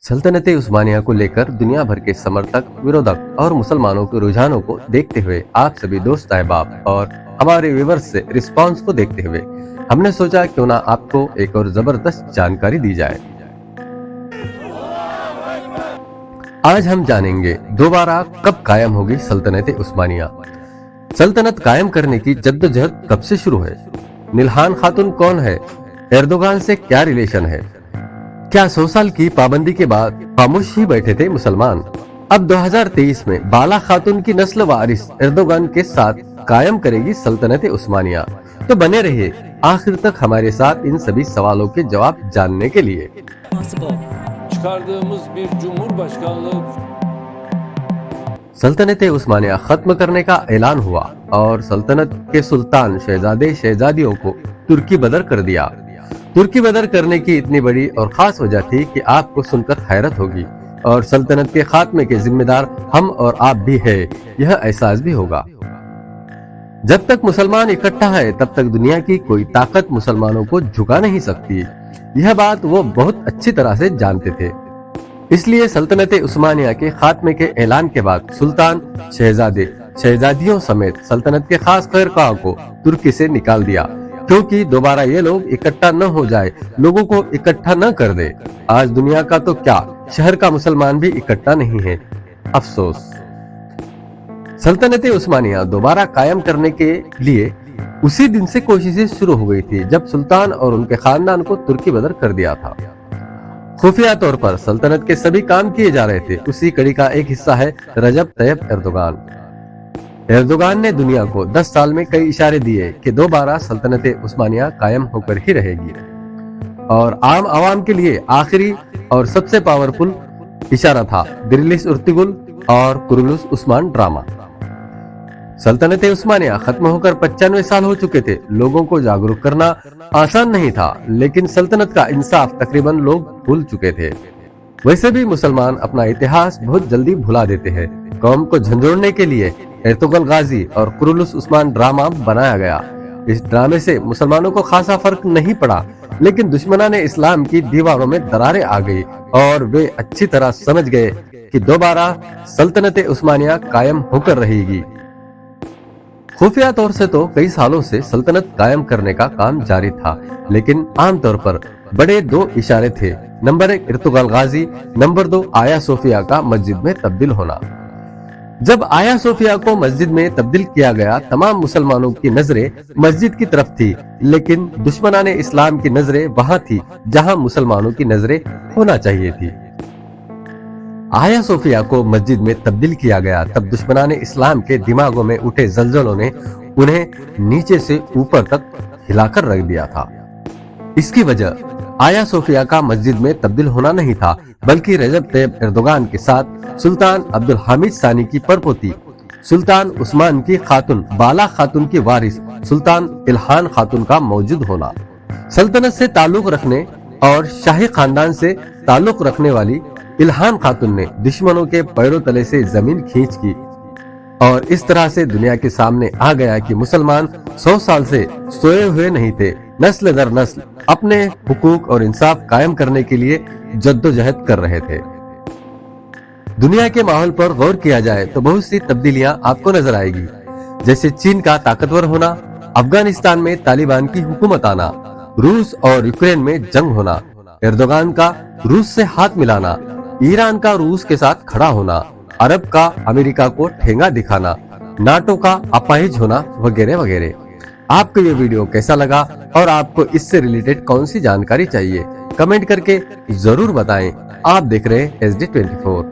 सल्तनत उस्मानिया को लेकर दुनिया भर के समर्थक, विरोधक और मुसलमानों के रुझानों को देखते हुए आप सभी दोस्त अहबाब और हमारे व्यूअर्स से रिस्पांस को देखते हुए हमने सोचा क्यों ना आपको एक और जबरदस्त जानकारी दी जाए। आज हम जानेंगे दोबारा कब कायम होगी सल्तनत उस्मानिया। सल्तनत कायम करने की जद्दोजहद कब से शुरू है? निल्हान खातून कौन है? एर्दोगान से क्या रिलेशन है? क्या 100 साल की पाबंदी के बाद खामोश ही बैठे थे मुसलमान? अब 2023 में बाला खातून की नस्ल वारिस एर्दोगान के साथ कायम करेगी सल्तनत उस्मानिया। तो बने रहिए आखिर तक हमारे साथ इन सभी सवालों के जवाब जानने के लिए। çıkardığımız bir cumhurbaşkanlığı सल्तनत उस्मानिया खत्म करने का ऐलान हुआ और सल्तनत के सुल्तान शहजादे शहजादियों को तुर्की बदर कर दिया। तुर्की बदर करने की इतनी बड़ी और खास वजह थी कि आपको सुनकर हैरत होगी और सल्तनत के खात्मे के जिम्मेदार हम और आप भी है, यह एहसास भी होगा। जब तक मुसलमान इकट्ठा है तब तक दुनिया की कोई ताकत मुसलमानों को झुका नहीं सकती। यह बात वो बहुत अच्छी तरह से जानते थे। इसलिए सल्तनत उस्मानिया के खात्मे के ऐलान के बाद सुल्तान शहजादे शहजादियों समेत सल्तनत के खास खैरख्वाह को तुर्की से निकाल दिया, क्योंकि दोबारा ये लोग इकट्ठा न हो जाए, लोगों को इकट्ठा न कर दे। आज दुनिया का तो क्या, शहर का मुसलमान भी इकट्ठा नहीं है, अफसोस। सल्तनत उस्मानिया दोबारा कायम करने के लिए उसी दिन से कोशिशें शुरू हो गई थी जब सुल्तान और उनके खानदान को तुर्की बदर कर दिया था। खुफिया तौर पर सल्तनत के सभी काम किए जा रहे थे। उसी कड़ी का एक हिस्सा है रजब तैयब एर्दोगान। एर्दोगान ने दुनिया को 10 साल में कई इशारे दिए कि दोबारा सल्तनत उस्मानिया कायम होकर ही रहेगी, और आम आवाम के लिए आखिरी और सबसे पावरफुल इशारा था दिरिलिस उर्तुगुल और कुरुलुस उस्मान ड्रामा। सल्तनत उस्मानिया खत्म होकर 95 साल हो चुके थे। लोगों को जागरूक करना आसान नहीं था, लेकिन सल्तनत का इंसाफ तकरीबन लोग भूल चुके थे। वैसे भी मुसलमान अपना इतिहास बहुत जल्दी भुला देते हैं। कौम को झंझोड़ने के लिए एर्तुगल गाजी और कुरुलुस उस्मान ड्रामा बनाया गया। इस ड्रामे से मुसलमानों को खासा फर्क नहीं पड़ा, लेकिन दुश्मनाने इस्लाम की दीवारों में दरारें आ गई और वे अच्छी तरह समझ गए कि दोबारा सल्तनत उस्मानिया कायम होकर रहेगी। खुफिया तौर से तो कई सालों से सल्तनत कायम करने का काम जारी था, लेकिन आमतौर पर बड़े 2 इशारे थे। नंबर 1 इर्तुगल गाजी, नंबर 2 आया सोफिया का मस्जिद में तब्दील होना। जब आया सोफिया को मस्जिद में तब्दील किया गया, तमाम मुसलमानों की नजरें मस्जिद की तरफ थी, लेकिन दुश्मनाने इस्लाम की नजरें वहां थी जहां मुसलमानों की नजरें होना चाहिए थी। आया सोफिया को मस्जिद में तब्दील किया गया तब दुश्मनाने इस्लाम के दिमागों में उठे जलजलों ने उन्हें नीचे से ऊपर तक हिलाकर रख दिया था। इसकी वजह आया सोफिया का मस्जिद में तब्दील होना नहीं था, बल्कि रजब तैयब एर्दोगान के साथ सुल्तान अब्दुल हामिद सानी की परपोती सुल्तान उस्मान की खातून बाला खातून की वारिस सुल्तान इल्हान खातून का मौजूद होना। सल्तनत से ताल्लुक रखने और शाही खानदान से ताल्लुक रखने वाली इल्हान खातून ने दुश्मनों के पैरों तले से जमीन खींच की और इस तरह से दुनिया के सामने आ गया कि मुसलमान 100 साल से सोए हुए नहीं थे। नस्ल दर नस्ल अपने हुकूक और इंसाफ कायम करने के लिए जद्दोजहद कर रहे थे। दुनिया के माहौल पर गौर किया जाए तो बहुत सी तब्दीलियां आपको नजर आएगी, जैसे चीन का ताकतवर होना, अफगानिस्तान में तालिबान की हुकूमत आना, रूस और यूक्रेन में जंग होना, एर्दोगान का रूस से हाथ मिलाना, ईरान का रूस के साथ खड़ा होना, अरब का अमेरिका को ठेंगा दिखाना, नाटो का अपाहिज होना वगैरह वगैरह। आपको ये वीडियो कैसा लगा और आपको इससे रिलेटेड कौन सी जानकारी चाहिए, कमेंट करके जरूर बताएं। आप देख रहे हैं SD24।